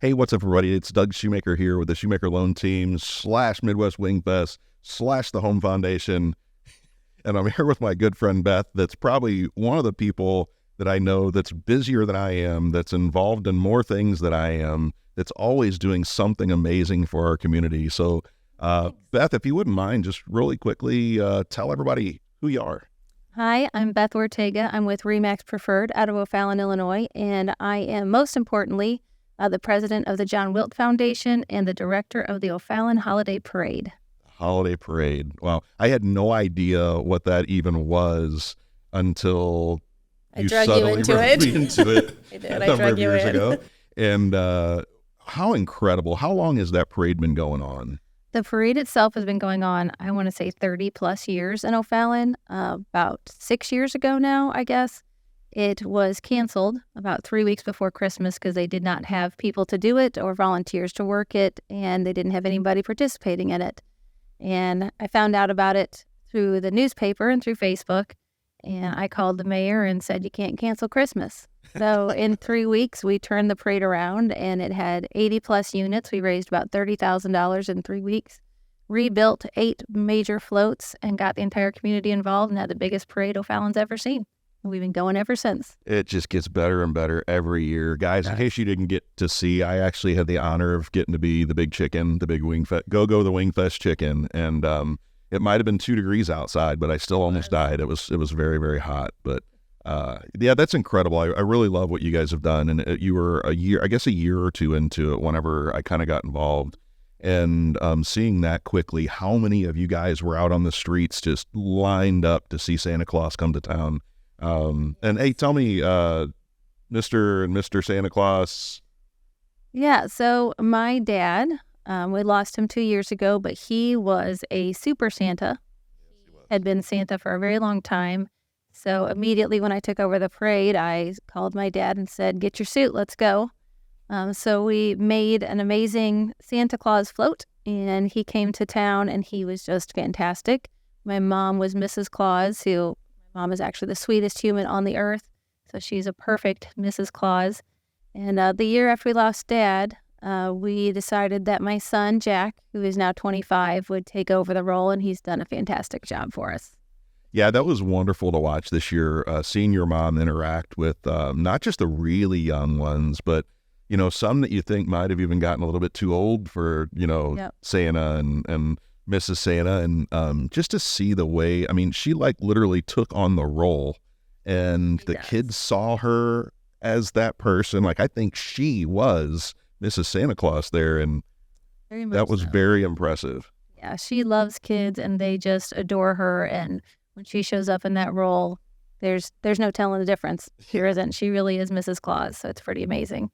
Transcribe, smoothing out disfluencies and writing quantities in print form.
Hey, what's up, everybody? It's Doug Shoemaker here with the Shoemaker Loan Team / Midwest Wing Fest / the Home Foundation. And I'm here with my good friend Beth. That's probably one of the people that I know that's busier than I am, that's involved in more things than I am, that's always doing something amazing for our community. So, Beth, if you wouldn't mind, just really quickly tell everybody who you are. Hi, I'm Beth Ortega. I'm with Remax Preferred out of O'Fallon, Illinois, and I am most importantly the president of the John Wilt Foundation and the director of the O'Fallon Holiday Parade. Holiday Parade. Wow. I had no idea what that even was until I you drug you suddenly into brought it. me into it I did. a I number drug of you years in. ago. And how incredible. How long has that parade been going on? The parade itself has been going on, I want to say 30 plus years in O'Fallon. About 6 years ago now, I guess. It was canceled about 3 weeks before Christmas because they did not have people to do it or volunteers to work it, and they didn't have anybody participating in it. And I found out about it through the newspaper and through Facebook, and I called the mayor and said, you can't cancel Christmas. So in 3 weeks, we turned the parade around, and it had 80 plus units. We raised about $30,000 in 3 weeks, rebuilt 8 major floats, and got the entire community involved, and had the biggest parade O'Fallon's ever seen. We've been going ever since. It just gets better and better every year. Guys, in case you didn't get to see, I actually had the honor of getting to be the big chicken, the big Wing Fest, go the Wing Fest chicken. And it might have been 2 degrees outside, but I still almost died. It was very, very hot. But yeah, that's incredible. I really love what you guys have done. And you were a year or two into it whenever I kind of got involved. And seeing that quickly, how many of you guys were out on the streets just lined up to see Santa Claus come to town? And hey, tell me, Mr. and Mr. Santa Claus. Yeah, so my dad, we lost him 2 years ago, but he was a super Santa, had been Santa for a very long time. So immediately when I took over the parade, I called my dad and said, get your suit, let's go. So we made an amazing Santa Claus float, and he came to town, and he was just fantastic. My mom was Mrs. Claus, who... Mom is actually the sweetest human on the earth, so she's a perfect Mrs. Claus. And the year after we lost Dad, we decided that my son, Jack, who is now 25, would take over the role, and he's done a fantastic job for us. Yeah, that was wonderful to watch this year, seeing your mom interact with not just the really young ones, but, some that you think might have even gotten a little bit too old for, Yep. Santa and Mrs. Santa, and just to see the way, she literally took on the role, and the kids saw her as that person. I think she was Mrs. Santa Claus there, and that was very impressive. Yeah, she loves kids, and they just adore her, and when she shows up in that role, there's no telling the difference. She isn't. She really is Mrs. Claus, so it's pretty amazing.